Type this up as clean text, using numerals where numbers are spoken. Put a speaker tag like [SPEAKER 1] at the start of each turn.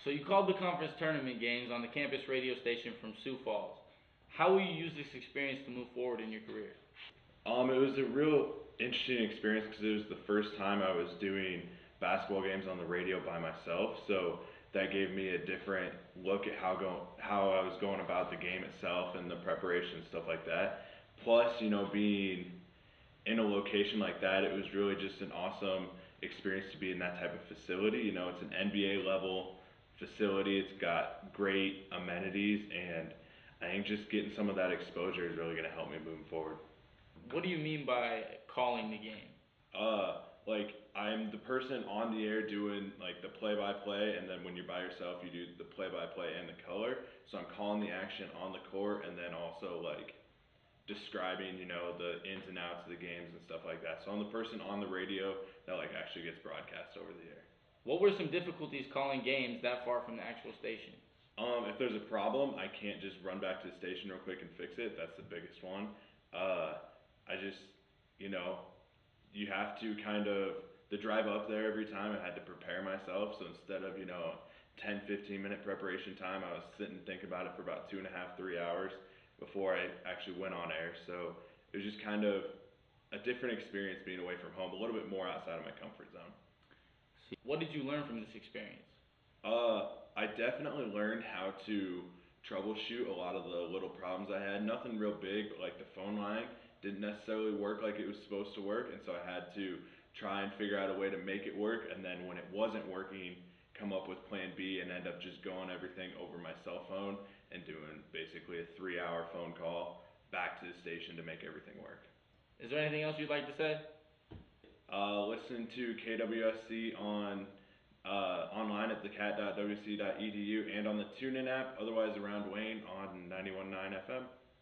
[SPEAKER 1] So you called the conference tournament games on the campus radio station from Sioux Falls. How will you use this experience to move forward in your career?
[SPEAKER 2] It was a real interesting experience because it was the first time I was doing basketball games on the radio by myself. So that gave me a different look at how I was going about the game itself and the preparation and stuff like that. Plus, being in a location like that, it was really just an awesome experience to be in that type of facility. It's an NBA level facility. It's got great amenities, and I think just getting some of that exposure is really going to help me moving forward.
[SPEAKER 1] What do you mean by calling the game?
[SPEAKER 2] Like I'm the person on the air doing like the play-by-play, and then when you're by yourself, you do the play-by-play and the color. So I'm calling the action on the court, and then also like describing, the ins and outs of the games and stuff like that. So I'm the person on the radio that like actually gets broadcast over the air.
[SPEAKER 1] What were some difficulties calling games that far from the actual station?
[SPEAKER 2] If there's a problem, I can't just run back to the station real quick and fix it. That's the biggest one. Uh, I just, you know, you have to kind of, the drive up there every time, I had to prepare myself. So instead of, 10, 15-minute preparation time, I was sitting and thinking about it for about 2.5, 3 hours before I actually went on air. So it was just kind of a different experience being away from home, a little bit more outside of my comfort zone.
[SPEAKER 1] What did you learn from this experience?
[SPEAKER 2] I definitely learned how to troubleshoot a lot of the little problems I had. Nothing real big, but like the phone line didn't necessarily work like it was supposed to work, and so I had to try and figure out a way to make it work. And then when it wasn't working, come up with Plan B and end up just going everything over my cell phone and doing basically a 3-hour phone call back to the station to make everything work.
[SPEAKER 1] Is there anything else you'd like to say?
[SPEAKER 2] Listen to KWSC on online at thecat.wc.edu and on the TuneIn app, otherwise around Wayne on 91.9 FM.